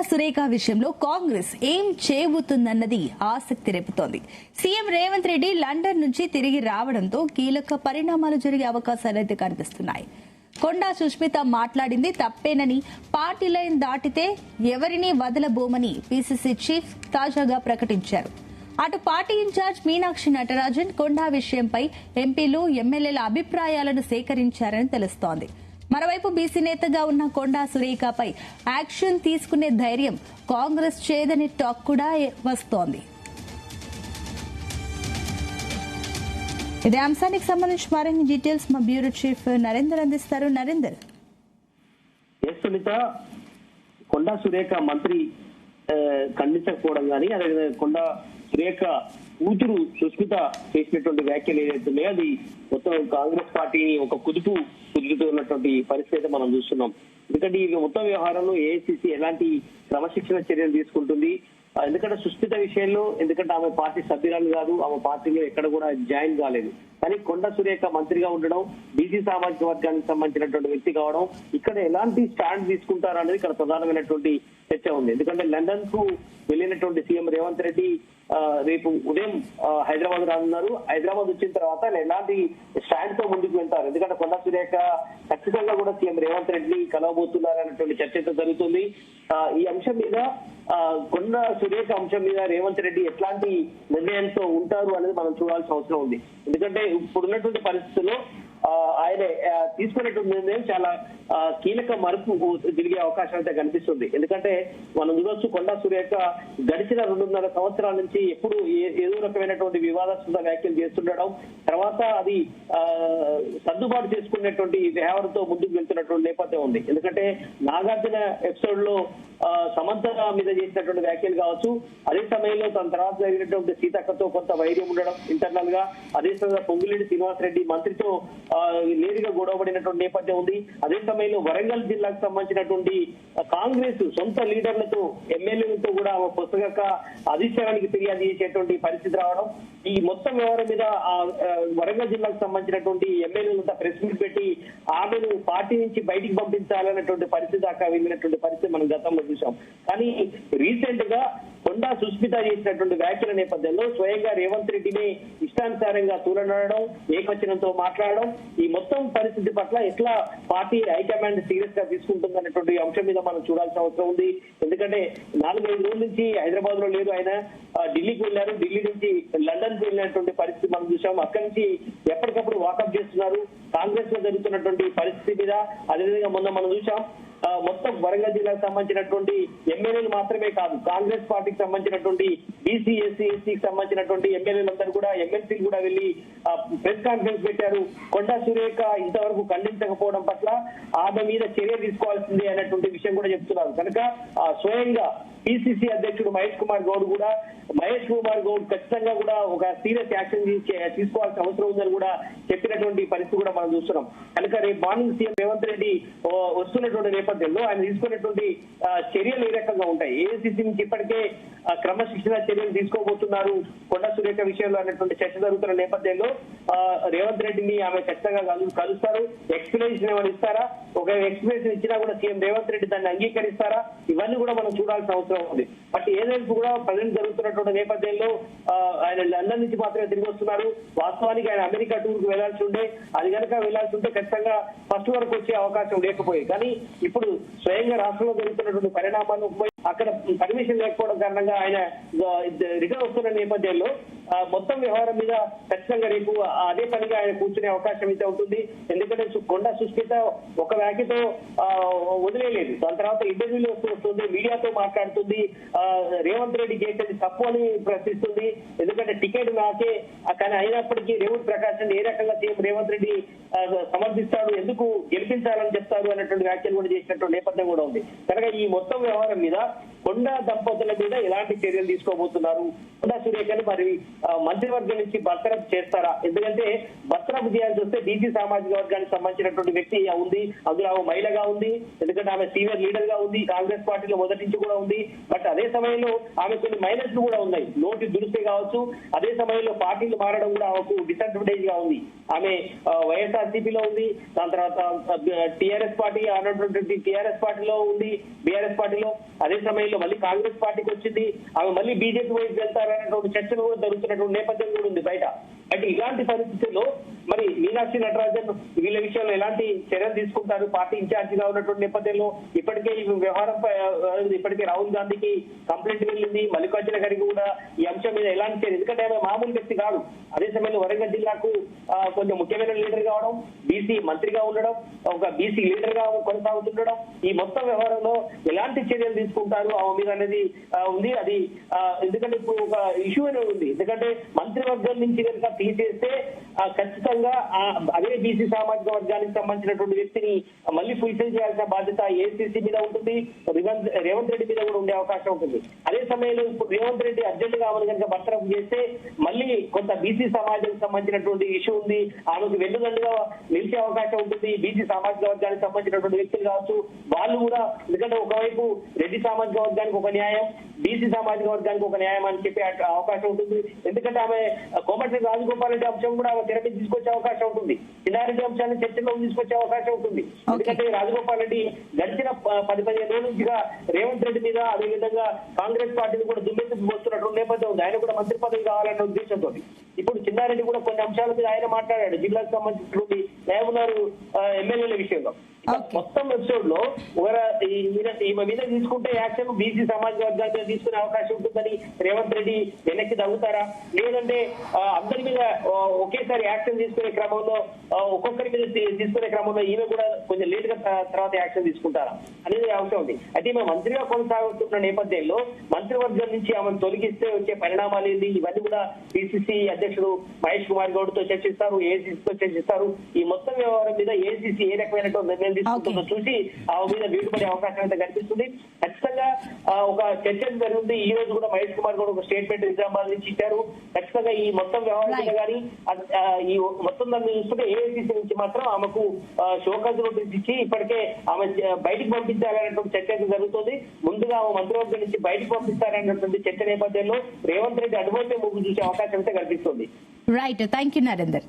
సురేఖ విషయంలో కాంగ్రెస్ ఏం చేయబోతుందన్నది ఆసక్తి రేపుతోంది. సీఎం రేవంత్ రెడ్డి లండన్ నుంచి తిరిగి రావడంతో కీలక పరిణామాలు జరిగే అవకాశాలైతే కనిపిస్తున్నాయి. కొండా సుష్మిత మాట్లాడింది తప్పేనని, పార్టీ లైన్ దాటితే ఎవరినీ వదలబోమని పీసీసీ చీఫ్ తాజాగా ప్రకటించారు. అటు పార్టీ ఇన్ఛార్జ్ మీనాక్షి నటరాజన్ కొండా విషయంపై ఎంపీలు, ఎమ్మెల్యేల అభిప్రాయాలను సేకరించారని తెలుస్తోంది. మరోవైపు బీసీ నేతగా ఉన్న కొండా సురేఖపై యాక్షన్ తీసుకునే ధైర్యం కాంగ్రెస్ చేయదని టాక్ కూడా వస్తోంది. ఇదే అంశానికి సంబంధించి మరిన్ని డీటెయిల్స్ మా బ్యూరో చీఫ్ నరేందర్ అందిస్తారు. నరేందర్, కొండా సురేఖ మంత్రి ఖండించకపోవడం కానీ, అదే కొండా సురేఖ కూతురు సుష్మిత చేసినటువంటి వ్యాఖ్యలు ఏదైతున్నాయో అది మొత్తం కాంగ్రెస్ పార్టీని ఒక కుదురుతున్నటువంటి పరిస్థితి మనం చూస్తున్నాం. ఎందుకంటే ఈ మొత్తం వ్యవహారంలో ఏఐసీసీ ఎలాంటి క్రమశిక్షణ చర్యలు తీసుకుంటుంది, ఎందుకంటే సుష్మిత విషయంలో, ఎందుకంటే ఆమె పార్టీ సభ్యురాలు కాదు, ఆమె పార్టీలో ఎక్కడ కూడా జాయిన్ కాలేదు. కానీ కొండా సురేఖ మంత్రిగా ఉండడం, బీసీ సామాజిక వర్గానికి సంబంధించినటువంటి వ్యక్తి కావడం, ఇక్కడ ఎలాంటి స్టాండ్ తీసుకుంటారు అనేది ఇక్కడ ప్రధానమైనటువంటి చర్చ ఉంది. ఎందుకంటే లండన్ కు వెళ్ళినటువంటి సీఎం రేవంత్ రెడ్డి రేపు ఉదయం హైదరాబాద్ రానున్నారు. హైదరాబాద్ వచ్చిన తర్వాత ఎలాంటి స్టాండ్ తో ముందుకు వెళ్తారు, ఎందుకంటే కొండా సురేఖ ఖచ్చితంగా కూడా సీఎం రేవంత్ రెడ్డిని కలవబోతున్నారు అనేటువంటి చర్చ జరుగుతుంది. ఈ అంశం మీద, కొండా సురేఖ అంశం మీద రేవంత్ రెడ్డి ఎట్లాంటి నిర్ణయంతో ఉంటారు అనేది మనం చూడాల్సిన అవసరం ఉంది. ఎందుకంటే ఇప్పుడున్నటువంటి పరిస్థితుల్లో ఆయన తీసుకునేటువంటి నిర్ణయం చాలా కీలక మరుపు తిరిగే అవకాశం అయితే కనిపిస్తుంది. ఎందుకంటే మనం చూడొచ్చు, కొండా సురేఖ గడిచిన 2.5 సంవత్సరాల నుంచి ఎప్పుడు ఏదో రకమైనటువంటి వివాదాస్పద వ్యాఖ్యలు చేస్తుండడం, తర్వాత అది సర్దుబాటు చేసుకునేటువంటి వ్యవహారంతో ముందుకు వెళ్తున్నటువంటి నేపథ్యం ఉంది. ఎందుకంటే నాగార్జున ఎపిసోడ్ లో సమంత మీద చేసినటువంటి వ్యాఖ్యలు కావచ్చు, అదే సమయంలో తన తర్వాత జరిగినటువంటి సీతక్కతో కొంత వైర్యం ఉండడం ఇంటర్నల్ గా, అదే సమయంలో పొంగులేటి శ్రీనివాసరెడ్డి మంత్రితో నేరుగా గొడవపడినటువంటి నేపథ్యం ఉంది. అదే సమయంలో వరంగల్ జిల్లాకు సంబంధించినటువంటి కాంగ్రెస్ సొంత లీడర్లతో, ఎమ్మెల్యేలతో కూడా పుస్తక అధిష్టానానికి ఫిర్యాదు చేసేటువంటి పరిస్థితి రావడం, ఈ మొత్తం వ్యవహారం మీద వరంగల్ జిల్లాకు సంబంధించినటువంటి ఎమ్మెల్యేలంతా ప్రెస్ మీట్ పెట్టి ఆమెను పార్టీ నుంచి బయటికి పంపించాలన్నటువంటి పరిస్థితి దాకా వెళ్ళినటువంటి పరిస్థితి మనం గతంలో చూసాం. కానీ రీసెంట్ గా కొండా సుష్మిత చేసినటువంటి వ్యాఖ్యల నేపథ్యంలో స్వయంగా రేవంత్ రెడ్డిని ఇష్టానుసారంగా తూలనడం, ఏకవచనంతో మాట్లాడడం, ఈ మొత్తం పరిస్థితి పట్ల ఎట్లా పార్టీ హైకమాండ్ సీరియస్ గా తీసుకుంటుందన్నటువంటి అంశం మీద మనం చూడాల్సిన అవసరం ఉంది. ఎందుకంటే 4-5 రోజుల నుంచి హైదరాబాద్ లో లేదు, ఆయన ఢిల్లీకి వెళ్లారు. ఢిల్లీ నుంచి లండన్ కు వెళ్ళినటువంటి పరిస్థితి మనం చూసాం. అక్కడి నుంచి ఎప్పటికప్పుడు వాకప్ చేస్తున్నారు కాంగ్రెస్ లో జరుగుతున్నటువంటి పరిస్థితి మీద. అదేవిధంగా మొన్న మనం చూసాం, మొత్తం వరంగల్ జిల్లాకు సంబంధించినటువంటి ఎమ్మెల్యేలు మాత్రమే కాదు, కాంగ్రెస్ పార్టీకి సంబంధించినటువంటి బీసీ, ఎస్సీ, ఎస్టీకి సంబంధించినటువంటి ఎమ్మెల్యేలందరూ కూడా, ఎమ్మెల్సీలు కూడా వెళ్లి ప్రెస్ కాన్ఫరెన్స్ పెట్టారు. కొండా సురేఖ ఇంతవరకు ఖండించకపోవడం పట్ల ఆమె మీద చర్య తీసుకోవాల్సింది అనేటువంటి విషయం కూడా చెప్తున్నారు. కనుక స్వయంగా పిసిసి అధ్యక్షుడు మహేష్ కుమార్ గౌడ్ ఖచ్చితంగా కూడా ఒక సీరియస్ యాక్షన్ తీసుకోవాల్సిన అవసరం ఉందని కూడా చెప్పినటువంటి పరిస్థితి కూడా మనం చూస్తున్నాం. కనుక రేపు మార్నింగ్ సీఎం రేవంత్ రెడ్డి వస్తున్నటువంటి నేపథ్యంలో ఆయన తీసుకున్నటువంటి చర్యలు ఏ రకంగా ఉంటాయి, ఏఐసీసీ నుంచి ఇప్పటికే క్రమశిక్షణ చర్యలు తీసుకోబోతున్నారు కొండా సురేఖ విషయంలో అనేటువంటి చర్చ జరుగుతున్న నేపథ్యంలో రేవంత్ రెడ్డిని ఆమె ఖచ్చితంగా కలుస్తారు. ఎక్స్ప్లెనేషన్ ఏమైనా ఇస్తారా, ఒక ఎక్స్ప్లెనేషన్ ఇచ్చినా కూడా సీఎం రేవంత్ రెడ్డి దాన్ని అంగీకరిస్తారా, ఇవన్నీ కూడా మనం చూడాల్సిన అవసరం ఉంది. బట్ ఏదైనా కూడా ప్రజెంట్ జరుగుతున్నటువంటి నేపథ్యంలో ఆయన లండన్ నుంచి మాత్రమే తిరిగి వస్తున్నారు. వాస్తవానికి ఆయన అమెరికా టూర్ కు వెళ్లాల్సి ఉండే, అది కనుక వెళ్లాల్సి ఉంటే ఖచ్చితంగా ఫస్ట్ వరకు వచ్చే అవకాశం లేకపోయి, కానీ ఇప్పుడు స్వయంగా రాష్ట్రంలో జరుగుతున్నటువంటి పరిణామాలు అక్కడ పర్మిషన్ లేకపోవడం కారణంగా ఆయన రిటర్న్ వస్తున్న నేపథ్యంలో మొత్తం వ్యవహారం మీద ఖచ్చితంగా రేపు అదే పనిగా ఆయన కూర్చునే అవకాశం అయితే ఉంటుంది. ఎందుకంటే కొండా సుష్మిత ఒక వ్యాఖ్యతో వదిలేదు, దాని తర్వాత ఇంటర్వ్యూలో వస్తుంది, మీడియాతో మాట్లాడుతుంది, రేవంత్ రెడ్డి చేసేది తప్పు అని ప్రశ్నిస్తుంది. ఎందుకంటే టికెట్ నాకే, కానీ అయినప్పటికీ రేవంత్ ప్రకాష్ ఏ రకంగా సీఎం రేవంత్ రెడ్డి సమర్థిస్తాడు, ఎందుకు గెలిపించాలని చెప్తారు అన్నటువంటి వ్యాఖ్యలు కూడా చేసినటువంటి నేపథ్యం కూడా ఉంది. కనుక ఈ మొత్తం వ్యవహారం మీద కొండా దంపతుల మీద ఎలాంటి చర్యలు తీసుకోబోతున్నారు, కొండా సురేఖని మరి మంత్రివర్గం నుంచి బర్తరఫ్ చేస్తారా? ఎందుకంటే బర్తరఫ్ చేయాల్సి వస్తే బీసీ సామాజిక వర్గానికి సంబంధించినటువంటి వ్యక్తి ఉంది, అందులో ఆమె మహిళగా ఉంది, ఎందుకంటే ఆమె సీనియర్ లీడర్ గా ఉంది, కాంగ్రెస్ పార్టీలో మొదటి నుంచి కూడా ఉంది. బట్ అదే సమయంలో ఆమె కొన్ని మైనస్లు కూడా ఉన్నాయి, నోటి దురుస్తే కావచ్చు, అదే సమయంలో పార్టీలు మారడం కూడా ఆమెకు డిసడ్వాంటేజ్ గా ఉంది. ఆమె వైఎస్ఆర్సీపీలో ఉంది, దాని తర్వాత టీఆర్ఎస్ పార్టీ అన్నటువంటి టీఆర్ఎస్ పార్టీలో ఉంది, బీఆర్ఎస్ పార్టీలో, అదే సమయంలో సమయంలో మళ్ళీ కాంగ్రెస్ పార్టీకి వచ్చింది, ఆమె మళ్ళీ బీజేపీ వైపు వెళ్తారనేటువంటి చర్చలు కూడా జరుగుతున్నటువంటి నేపథ్యం కూడా ఉంది బయట. అంటే ఇలాంటి పరిస్థితుల్లో మరి మీనాక్షి నటరాజన్ వీళ్ళ విషయంలో ఎలాంటి చర్యలు తీసుకుంటారు? పార్టీ ఇన్ఛార్జ్ గా ఉన్నటువంటి నేపథ్యంలో ఇప్పటికే ఈ వ్యవహారం ఇప్పటికే రాహుల్ గాంధీకి కంప్లైంట్ వెళ్ళింది, మల్లికార్జున గారికి కూడా ఈ అంశం మీద ఎలాంటి చర్య, ఎందుకంటే ఆమె మామూలు వ్యక్తి కాదు. అదే సమయంలో వరంగల్ జిల్లాకు కొంచెం ముఖ్యమైన లీడర్ కావడం, బీసీ మంత్రిగా ఉండడం, ఒక బీసీ లీడర్ గా కొనసాగుతుండడం, ఈ మొత్తం వ్యవహారంలో ఎలాంటి చర్యలు తీసుకుంటారు ఆమె మీద అనేది ఉంది. అది ఎందుకంటే ఇప్పుడు ఒక ఇష్యూ అనేది ఉంది. ఎందుకంటే మంత్రివర్గం నుంచి కనుక తీసేస్తే ఖచ్చితంగా అదే బీసీ సామాజిక వర్గానికి సంబంధించినటువంటి వ్యక్తిని మళ్ళీ ఫుల్ఫిల్ చేయాల్సిన బాధ్యత ఏసీసీ మీద ఉంటుంది, రేవంత్ రెడ్డి మీద కూడా ఉండే అవకాశం ఉంటుంది. అదే సమయంలో ఇప్పుడు రేవంత్ రెడ్డి అర్జెంట్ గా ఆమెను కనుక బర్తరఫ్ చేస్తే మళ్ళీ కొంత బీసీ సమాజానికి సంబంధించినటువంటి ఇష్యూ ఉంది, ఆమెకు వెన్నుదండుగా నిలిచే అవకాశం ఉంటుంది. బీసీ సామాజిక వర్గానికి సంబంధించినటువంటి వ్యక్తులు కావచ్చు, వాళ్ళు కూడా ఎందుకంటే ఒకవైపు రెడ్డి సామాజిక వర్గానికి ఒక న్యాయం, బీసీ సామాజిక వర్గానికి ఒక న్యాయం అని చెప్పే అవకాశం ఉంటుంది. ఎందుకంటే ఆమె కోమటిరెడ్డి రాజగోపాల్ రెడ్డి అంశం కూడా ఆమె తెర మీద తీసుకొచ్చే అవకాశం ఉంటుంది, చిన్నారెడ్డి అంశాన్ని చర్చలో తీసుకొచ్చే అవకాశం ఉంటుంది. ఎందుకంటే రాజగోపాల్ రెడ్డి గడిచిన 10-15 రోజుల నుంచిగా రేవంత్ రెడ్డి మీద, అదేవిధంగా కాంగ్రెస్ పార్టీని కూడా దుమ్మెత్తి పోస్తున్నటువంటి నేపథ్యం ఉంది. ఆయన కూడా మంత్రి పదవి కావాలన్న ఉద్దేశంతో ఇప్పుడు చిన్నారెడ్డి కూడా కొన్ని అంశాల మీద ఆయన మాట్లాడాడు, జిల్లాకు సంబంధించినటువంటి న్యాయమున్నారు ఎమ్మెల్యేల విషయంలో. మొత్తం ఎపిసోడ్ లో ఈమె మీద తీసుకుంటే యాక్షన్ బీసీ సమాజ వర్గాల తీసుకునే అవకాశం ఉంటుందని రేవంత్ రెడ్డి వెనక్కి తగ్గుతారా, లేదంటే అందరి మీద ఒకేసారి యాక్షన్ తీసుకునే క్రమంలో ఒక్కొక్కరి మీద తీసుకునే క్రమంలో ఈమె కూడా కొంచెం లేట్ గా తర్వాత యాక్షన్ తీసుకుంటారా అనేది అవసరం ఉంది. అయితే ఈమె మంత్రిగా కొనసాగుతున్న నేపథ్యంలో మంత్రివర్గం నుంచి ఆమెను తొలగిస్తే వచ్చే పరిణామాలు ఏంది, ఇవన్నీ కూడా పిసిసి అధ్యక్షుడు మహేష్ కుమార్ గౌడ్ తో చర్చిస్తారు, ఏసీసీతో చర్చిస్తారు. ఈ మొత్తం వ్యవహారం మీద ఏసీసీ ఏ రకమైనటువంటి నిర్ణయం తీసుకుంటుందో చూసి ఆమె మీద వీటుపడే అవకాశం అయితే కనిపిస్తుంది. ఖచ్చితంగా ఒక చర్చ జరుగుతుంది. ఈ రోజు కూడా మహేష్ కుమార్ గౌడ్ ఒక స్టేట్మెంట్ నిజామాబాద్ నుంచి ఇచ్చారు. ఖచ్చితంగా ఈ మొత్తం వ్యవహారం మీద కానీ ఈ మొత్తం దాన్ని చూస్తుంటే ఏఐసీసీ నుంచి మాత్రం ఆమెకు షోకాజ్ నోటీస్ ఇచ్చి ఇప్పటికే ఆమె బయటికి పంపించాలనేటువంటి చర్చ అయితే జరుగుతుంది. ముందుగా ఆమె మంత్రివర్గం నుంచి బయటకు పంపిస్తారనేటువంటి చర్చ నేపథ్యంలో రేవంత్ రెడ్డి అటువైపే ముగ్గు చూసే అవకాశం అయితే కనిపిస్తుంది. Right, thank you Narender.